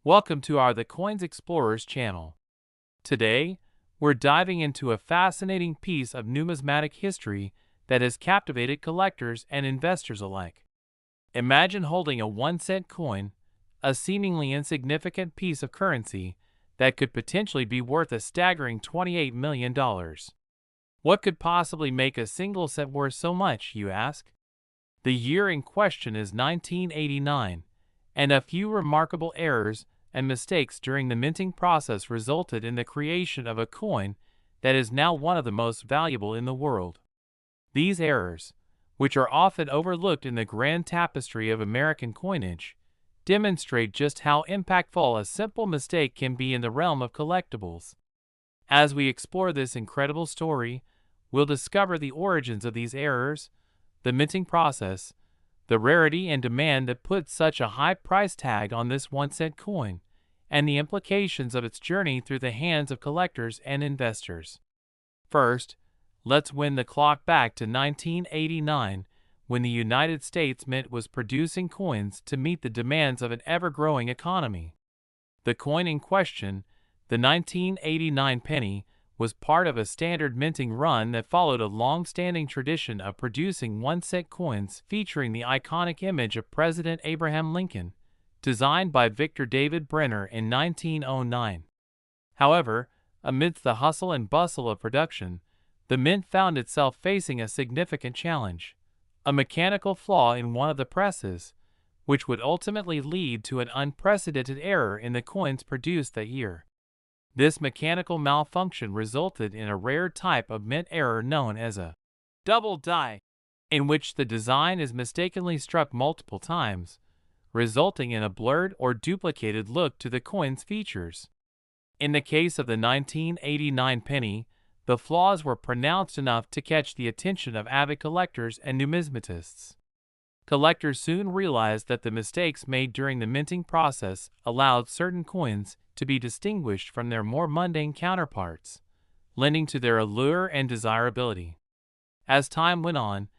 Welcome to our The Coins Explorers channel. Today, we're diving into a fascinating piece of numismatic history that has captivated collectors and investors alike. Imagine holding a 1-cent coin, a seemingly insignificant piece of currency that could potentially be worth a staggering $28 million. What could possibly make a single cent worth so much, you ask? The year in question is 1989, and a few remarkable errors and mistakes during the minting process resulted in the creation of a coin that is now one of the most valuable in the world. These errors, which are often overlooked in the grand tapestry of American coinage, demonstrate just how impactful a simple mistake can be in the realm of collectibles. As we explore this incredible story, we'll discover the origins of these errors, the minting process, the rarity and demand that put such a high price tag on this 1-cent coin, and the implications of its journey through the hands of collectors and investors. First, let's wind the clock back to 1989, when the United States Mint was producing coins to meet the demands of an ever-growing economy. The coin in question, the 1989 penny, was part of a standard minting run that followed a long-standing tradition of producing 1-cent coins featuring the iconic image of President Abraham Lincoln, designed by Victor David Brenner in 1909. However, amidst the hustle and bustle of production, the mint found itself facing a significant challenge: a mechanical flaw in one of the presses, which would ultimately lead to an unprecedented error in the coins produced that year. This mechanical malfunction resulted in a rare type of mint error known as a double die, in which the design is mistakenly struck multiple times, resulting in a blurred or duplicated look to the coin's features. In the case of the 1989 penny, the flaws were pronounced enough to catch the attention of avid collectors and numismatists. Collectors soon realized that the mistakes made during the minting process allowed certain coins to be distinguished from their more mundane counterparts, lending to their allure and desirability. As time went on,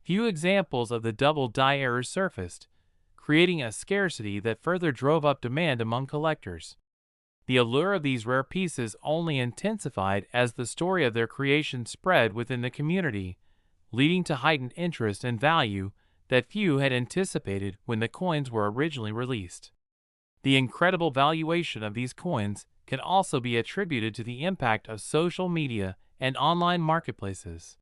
few examples of the double die errors surfaced, creating a scarcity that further drove up demand among collectors. The allure of these rare pieces only intensified as the story of their creation spread within the community, leading to heightened interest and value that few had anticipated when the coins were originally released. The incredible valuation of these coins can also be attributed to the impact of social media and online marketplaces.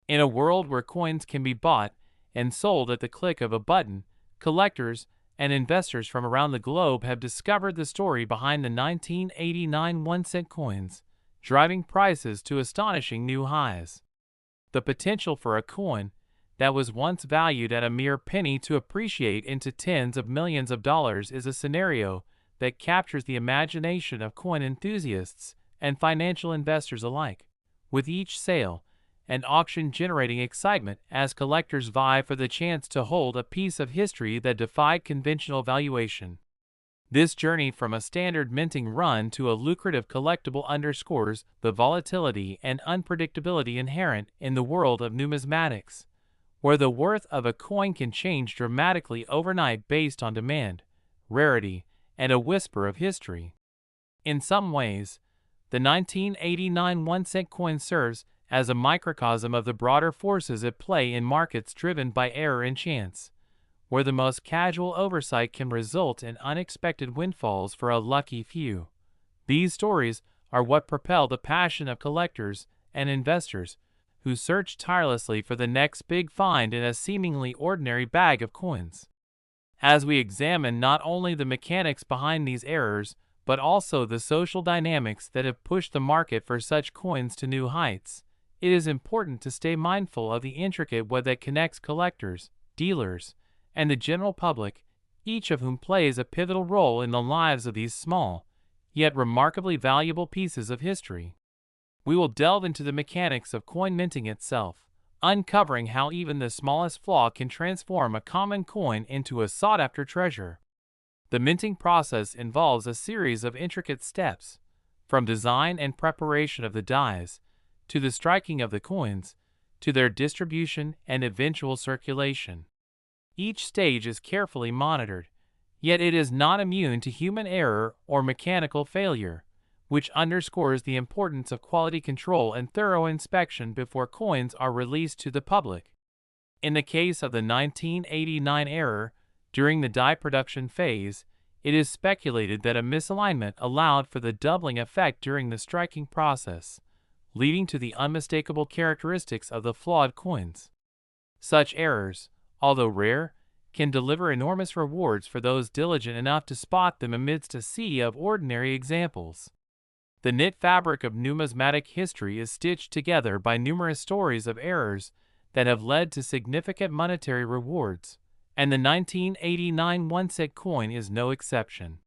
In a world where coins can be bought and sold at the click of a button, collectors and investors from around the globe have discovered the story behind the 1989 1-cent coins, driving prices to astonishing new highs. The potential for a coin that was once valued at a mere penny to appreciate into tens of millions of dollars is a scenario that captures the imagination of coin enthusiasts and financial investors alike, with each sale and auction generating excitement as collectors vie for the chance to hold a piece of history that defied conventional valuation. This journey from a standard minting run to a lucrative collectible underscores the volatility and unpredictability inherent in the world of numismatics, where the worth of a coin can change dramatically overnight based on demand, rarity, and a whisper of history. In some ways, the 1989 1-cent coin serves as a microcosm of the broader forces at play in markets driven by error and chance, where the most casual oversight can result in unexpected windfalls for a lucky few. These stories are what propel the passion of collectors and investors who search tirelessly for the next big find in a seemingly ordinary bag of coins. As we examine not only the mechanics behind these errors, but also the social dynamics that have pushed the market for such coins to new heights, it is important to stay mindful of the intricate web that connects collectors, dealers, and the general public, each of whom plays a pivotal role in the lives of these small, yet remarkably valuable pieces of history. We will delve into the mechanics of coin minting itself, uncovering how even the smallest flaw can transform a common coin into a sought-after treasure. The minting process involves a series of intricate steps, from design and preparation of the dies, to the striking of the coins, to their distribution and eventual circulation. Each stage is carefully monitored, Yet it is not immune to human error or mechanical failure, which underscores the importance of quality control and thorough inspection before coins are released to the public. In the case of the 1989 error, during the die production phase, it is speculated that a misalignment allowed for the doubling effect during the striking process, leading to the unmistakable characteristics of the flawed coins. Such errors, although rare, can deliver enormous rewards for those diligent enough to spot them amidst a sea of ordinary examples. The knit fabric of numismatic history is stitched together by numerous stories of errors that have led to significant monetary rewards, and the 1989 one-cent coin is no exception.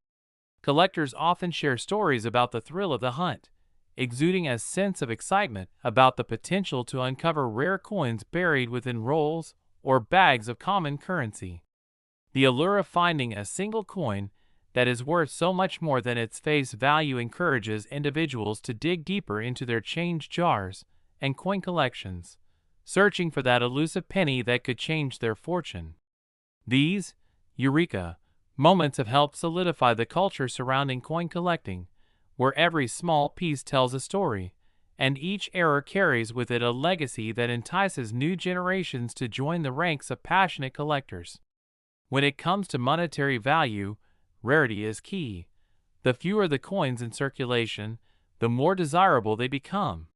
Collectors often share stories about the thrill of the hunt, exuding a sense of excitement about the potential to uncover rare coins buried within rolls or bags of common currency. The allure of finding a single coin that is worth so much more than its face value encourages individuals to dig deeper into their change jars and coin collections, searching for that elusive penny that could change their fortune. These, eureka, moments have helped solidify the culture surrounding coin collecting, where every small piece tells a story, and each error carries with it a legacy that entices new generations to join the ranks of passionate collectors. When it comes to monetary value, rarity is key. The fewer the coins in circulation, the more desirable they become.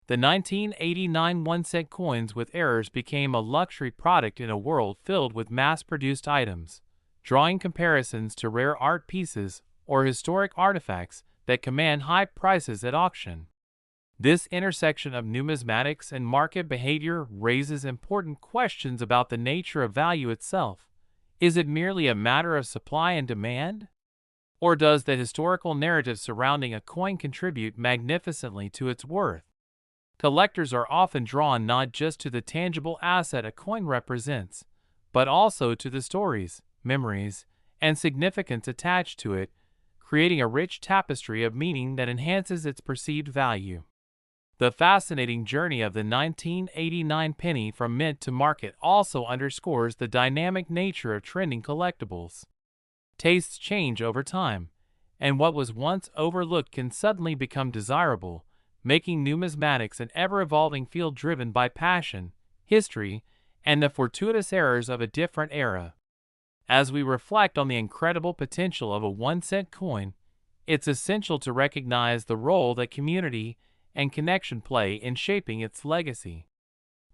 The 1989 one-cent coins with errors became a luxury product in a world filled with mass-produced items, drawing comparisons to rare art pieces or historic artifacts that command high prices at auction. This intersection of numismatics and market behavior raises important questions about the nature of value itself. Is it merely a matter of supply and demand? Or does the historical narrative surrounding a coin contribute magnificently to its worth? Collectors are often drawn not just to the tangible asset a coin represents, but also to the stories, memories, and significance attached to it, creating a rich tapestry of meaning that enhances its perceived value. The fascinating journey of the 1989 penny from mint to market also underscores the dynamic nature of trending collectibles. Tastes change over time, and what was once overlooked can suddenly become desirable, making numismatics an ever-evolving field driven by passion, history, and the fortuitous errors of a different era. As we reflect on the incredible potential of a one-cent coin, it's essential to recognize the role that community and connection play in shaping its legacy.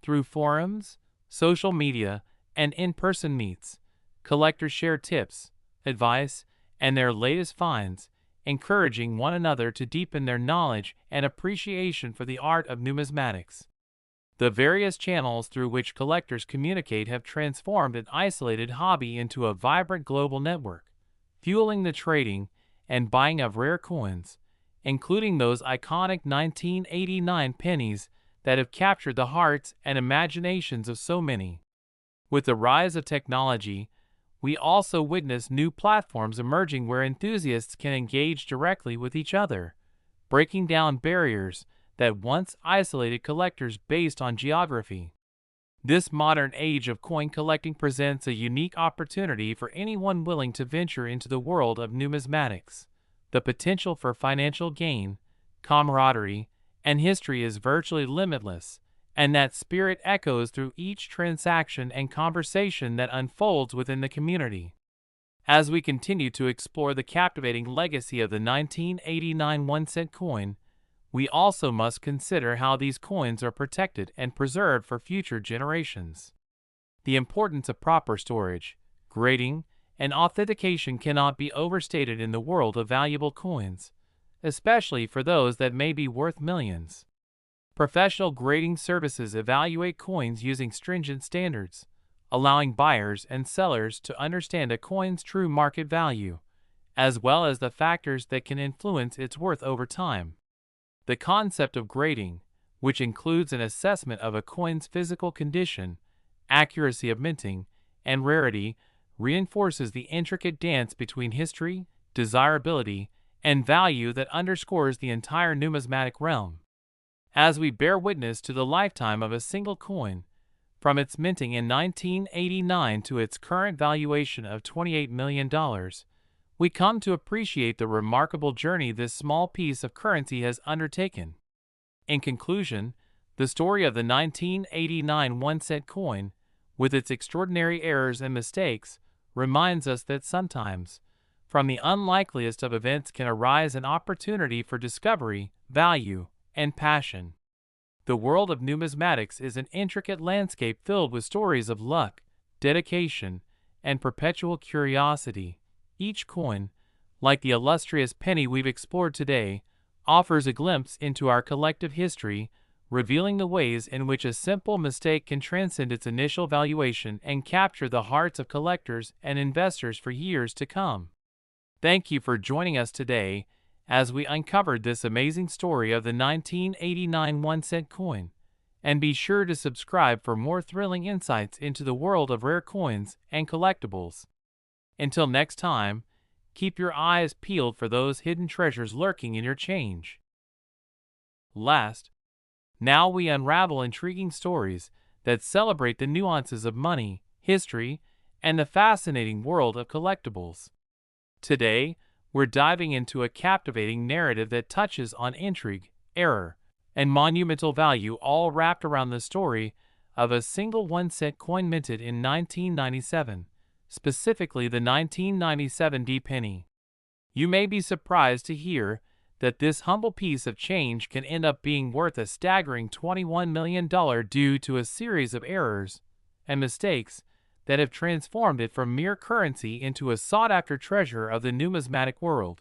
Through forums, social media, and in-person meets, collectors share tips, advice, and their latest finds, encouraging one another to deepen their knowledge and appreciation for the art of numismatics. The various channels through which collectors communicate have transformed an isolated hobby into a vibrant global network, fueling the trading and buying of rare coins, including those iconic 1989 pennies that have captured the hearts and imaginations of so many. With the rise of technology, we also witness new platforms emerging where enthusiasts can engage directly with each other, breaking down barriers that once isolated collectors based on geography. This modern age of coin collecting presents a unique opportunity for anyone willing to venture into the world of numismatics. The potential for financial gain, camaraderie, and history is virtually limitless, and that spirit echoes through each transaction and conversation that unfolds within the community. As we continue to explore the captivating legacy of the 1989 one-cent coin, we also must consider how these coins are protected and preserved for future generations. The importance of proper storage, grading, and authentication cannot be overstated in the world of valuable coins, especially for those that may be worth millions. Professional grading services evaluate coins using stringent standards, allowing buyers and sellers to understand a coin's true market value, as well as the factors that can influence its worth over time. The concept of grading, which includes an assessment of a coin's physical condition, accuracy of minting, and rarity, reinforces the intricate dance between history, desirability, and value that underscores the entire numismatic realm. As we bear witness to the lifetime of a single coin, From its minting in 1989 to its current valuation of $28 million, we come to appreciate the remarkable journey this small piece of currency has undertaken. In conclusion, the story of the 1989 1-cent coin, with its extraordinary errors and mistakes, reminds us that sometimes, from the unlikeliest of events can arise an opportunity for discovery, value, and passion. The world of numismatics is an intricate landscape filled with stories of luck, dedication, and perpetual curiosity. Each coin, like the illustrious penny we've explored today, offers a glimpse into our collective history, revealing the ways in which a simple mistake can transcend its initial valuation and capture the hearts of collectors and investors for years to come. Thank you for joining us today as we uncovered this amazing story of the 1989 1-cent coin, and be sure to subscribe for more thrilling insights into the world of rare coins and collectibles. Until next time, keep your eyes peeled for those hidden treasures lurking in your change. Now we unravel intriguing stories that celebrate the nuances of money, history, and the fascinating world of collectibles. Today, we're diving into a captivating narrative that touches on intrigue, error, and monumental value, all wrapped around the story of a single 1-cent coin minted in 1997, specifically the 1997 D penny. You may be surprised to hear that this humble piece of change can end up being worth a staggering $21 million due to a series of errors and mistakes that have transformed it from mere currency into a sought-after treasure of the numismatic world.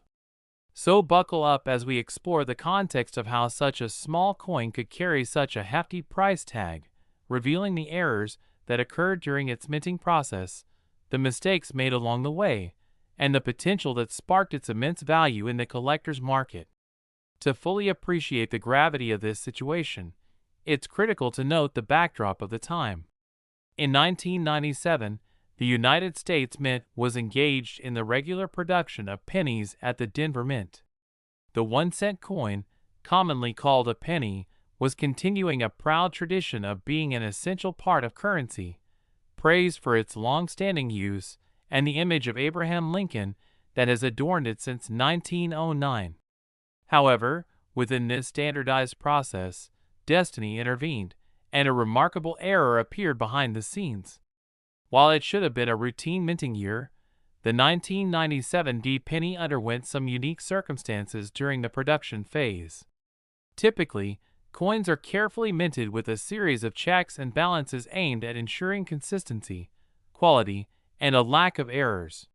So buckle up as we explore the context of how such a small coin could carry such a hefty price tag, revealing the errors that occurred during its minting process, the mistakes made along the way, and the potential that sparked its immense value in the collector's market. To fully appreciate the gravity of this situation, it's critical to note the backdrop of the time. In 1997, the United States Mint was engaged in the regular production of pennies at the Denver Mint. The 1-cent coin, commonly called a penny, was continuing a proud tradition of being an essential part of currency, praised for its long-standing use and the image of Abraham Lincoln that has adorned it since 1909. However, within this standardized process, destiny intervened, and a remarkable error appeared behind the scenes. While it should have been a routine minting year, the 1997 D penny underwent some unique circumstances during the production phase. Typically, coins are carefully minted with a series of checks and balances aimed at ensuring consistency, quality, and a lack of errors.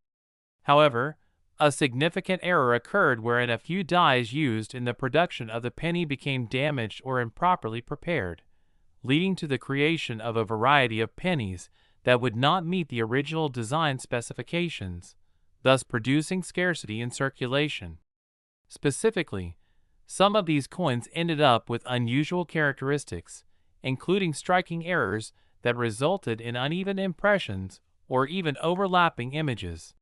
However, a significant error occurred wherein a few dies used in the production of the penny became damaged or improperly prepared, leading to the creation of a variety of pennies that would not meet the original design specifications, thus producing scarcity in circulation. Specifically, some of these coins ended up with unusual characteristics, including striking errors that resulted in uneven impressions or even overlapping images.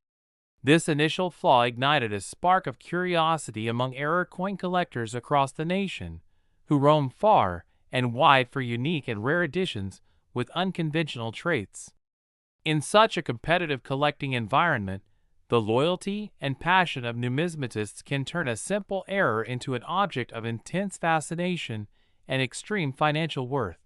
This initial flaw ignited a spark of curiosity among error coin collectors across the nation, who roam far and wide for unique and rare editions with unconventional traits. In such a competitive collecting environment, the loyalty and passion of numismatists can turn a simple error into an object of intense fascination and extreme financial worth.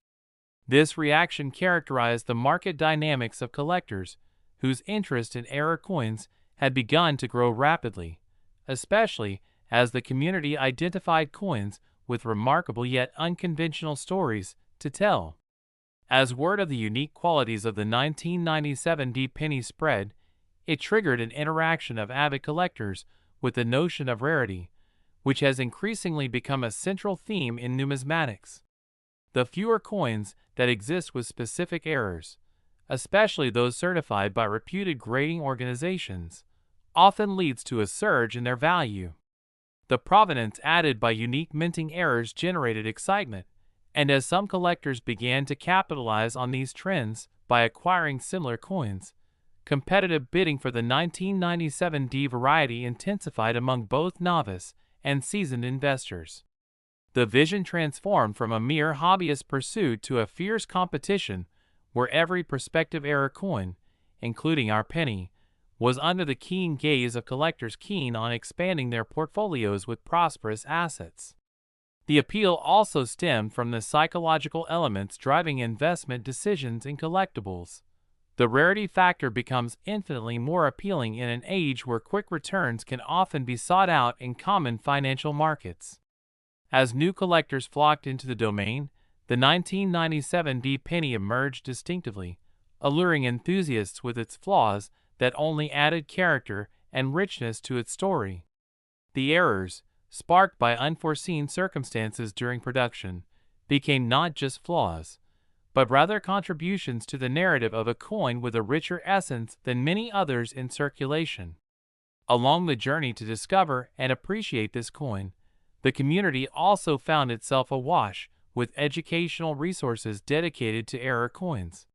This reaction characterized the market dynamics of collectors, whose interest in error coins had begun to grow rapidly, especially as the community identified coins with remarkable yet unconventional stories to tell. As word of the unique qualities of the 1997 D penny spread, it triggered an interaction of avid collectors with the notion of rarity, which has increasingly become a central theme in numismatics. The fewer coins that exist with specific errors, especially those certified by reputed grading organizations, often leads to a surge in their value. The provenance added by unique minting errors generated excitement, and as some collectors began to capitalize on these trends by acquiring similar coins, competitive bidding for the 1997 D variety intensified among both novice and seasoned investors. The vision transformed from a mere hobbyist pursuit to a fierce competition where every prospective era coin, including our penny, was under the keen gaze of collectors keen on expanding their portfolios with prosperous assets. The appeal also stemmed from the psychological elements driving investment decisions in collectibles. The rarity factor becomes infinitely more appealing in an age where quick returns can often be sought out in common financial markets. As new collectors flocked into the domain, the 1997 D penny emerged distinctively, alluring enthusiasts with its flaws that only added character and richness to its story. The errors, sparked by unforeseen circumstances during production, became not just flaws, but rather contributions to the narrative of a coin with a richer essence than many others in circulation. Along the journey to discover and appreciate this coin, the community also found itself awash with educational resources dedicated to error coins.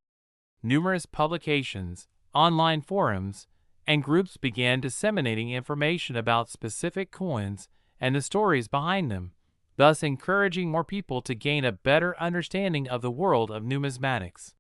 Numerous publications, online forums, and groups began disseminating information about specific coins and the stories behind them, thus encouraging more people to gain a better understanding of the world of numismatics.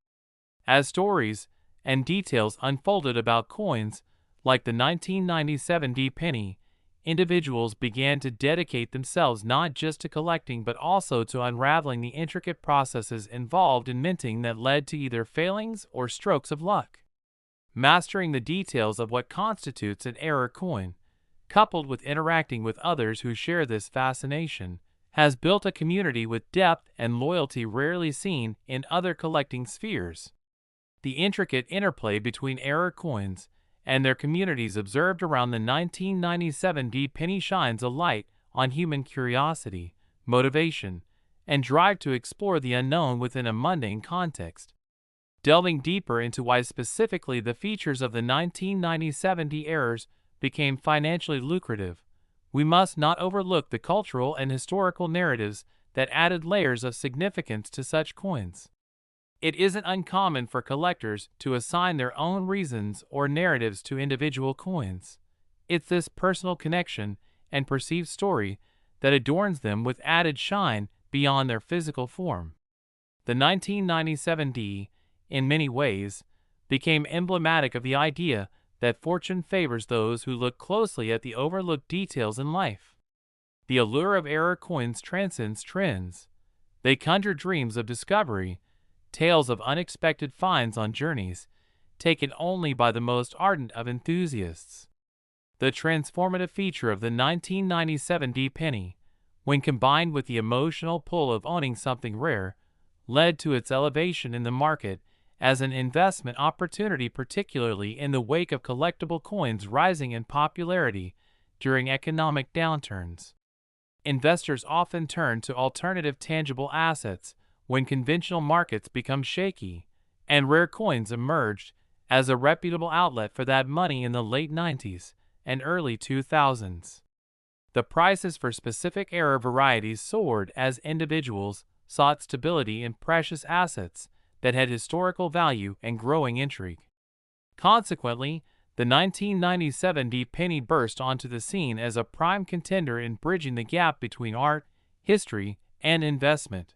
As stories and details unfolded about coins like the 1997 D penny, individuals began to dedicate themselves not just to collecting but also to unraveling the intricate processes involved in minting that led to either failings or strokes of luck. Mastering the details of what constitutes an error coin, coupled with interacting with others who share this fascination, has built a community with depth and loyalty rarely seen in other collecting spheres. The intricate interplay between error coins and their communities observed around the 1997 D penny shines a light on human curiosity, motivation, and drive to explore the unknown within a mundane context. Delving deeper into why specifically the features of the 1997 D errors became financially lucrative, we must not overlook the cultural and historical narratives that added layers of significance to such coins. It isn't uncommon for collectors to assign their own reasons or narratives to individual coins. It's this personal connection and perceived story that adorns them with added shine beyond their physical form. The 1997 D, in many ways, became emblematic of the idea that fortune favors those who look closely at the overlooked details in life. The allure of error coins transcends trends. They conjure dreams of discovery, tales of unexpected finds on journeys taken only by the most ardent of enthusiasts. The transformative feature of the 1997 D penny, when combined with the emotional pull of owning something rare, led to its elevation in the market as an investment opportunity, particularly in the wake of collectible coins rising in popularity during economic downturns. Investors often turn to alternative tangible assets when conventional markets become shaky, and rare coins emerged as a reputable outlet for that money in the late 90s and early 2000s. The prices for specific era varieties soared as individuals sought stability in precious assets that had historical value and growing intrigue. Consequently, the 1997 D penny burst onto the scene as a prime contender in bridging the gap between art, history, and investment.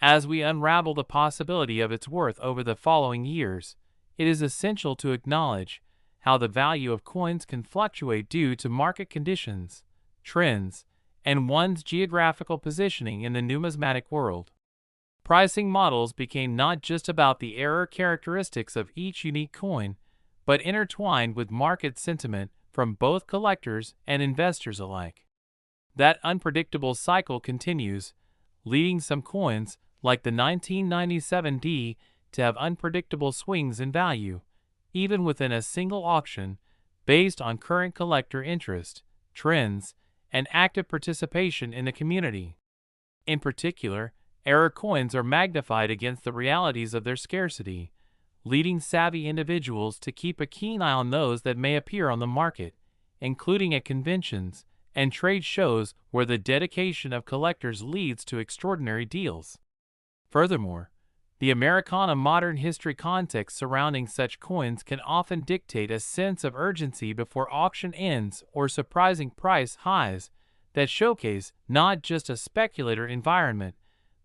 As we unravel the possibility of its worth over the following years, it is essential to acknowledge how the value of coins can fluctuate due to market conditions, trends, and one's geographical positioning in the numismatic world. Pricing models became not just about the error characteristics of each unique coin, but intertwined with market sentiment from both collectors and investors alike. That unpredictable cycle continues, leading some coins, like the 1997 D, to have unpredictable swings in value, even within a single auction, based on current collector interest, trends, and active participation in the community. In particular, error coins are magnified against the realities of their scarcity, leading savvy individuals to keep a keen eye on those that may appear on the market, including at conventions and trade shows where the dedication of collectors leads to extraordinary deals. Furthermore, the Americana modern history context surrounding such coins can often dictate a sense of urgency before auction ends or surprising price highs that showcase not just a speculator environment,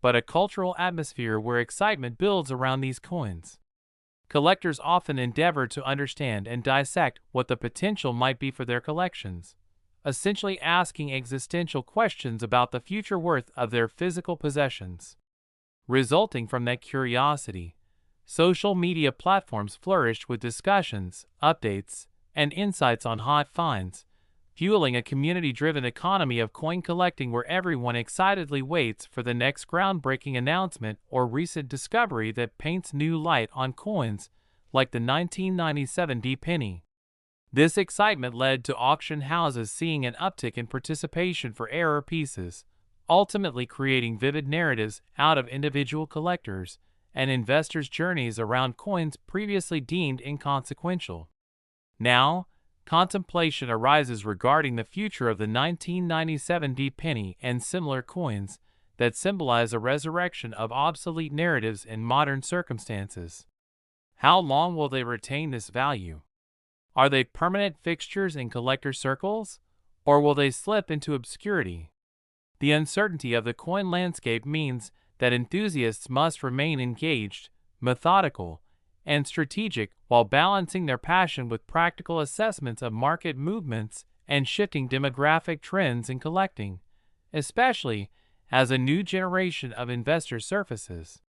but a cultural atmosphere where excitement builds around these coins. Collectors often endeavor to understand and dissect what the potential might be for their collections, essentially asking existential questions about the future worth of their physical possessions. Resulting from that curiosity, social media platforms flourished with discussions, updates, and insights on hot finds, fueling a community-driven economy of coin collecting where everyone excitedly waits for the next groundbreaking announcement or recent discovery that paints new light on coins like the 1997 D-penny. This excitement led to auction houses seeing an uptick in participation for rarer pieces, ultimately creating vivid narratives out of individual collectors' and investors' journeys around coins previously deemed inconsequential. Now, contemplation arises regarding the future of the 1997 D-penny and similar coins that symbolize a resurrection of obsolete narratives in modern circumstances. How long will they retain this value? Are they permanent fixtures in collector circles, or will they slip into obscurity? The uncertainty of the coin landscape means that enthusiasts must remain engaged, methodical, and strategic while balancing their passion with practical assessments of market movements and shifting demographic trends in collecting, especially as a new generation of investors surfaces.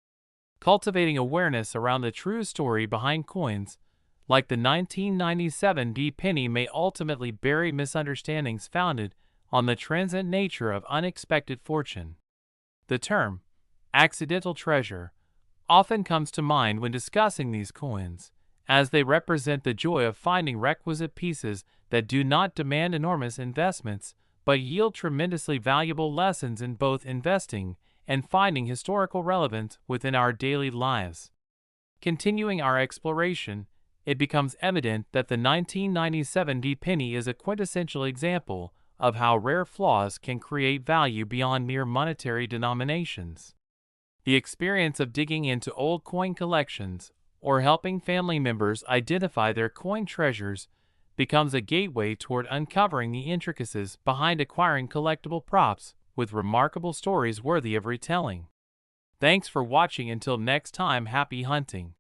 Cultivating awareness around the true story behind coins, like the 1997 D-penny, may ultimately bury misunderstandings founded on the transient nature of unexpected fortune. The term, accidental treasure, often comes to mind when discussing these coins, as they represent the joy of finding requisite pieces that do not demand enormous investments but yield tremendously valuable lessons in both investing and finding historical relevance within our daily lives. Continuing our exploration, it becomes evident that the 1997 D-penny is a quintessential example of how rare flaws can create value beyond mere monetary denominations. The experience of digging into old coin collections or helping family members identify their coin treasures becomes a gateway toward uncovering the intricacies behind acquiring collectible props with remarkable stories worthy of retelling. Thanks for watching. Until next time, happy hunting.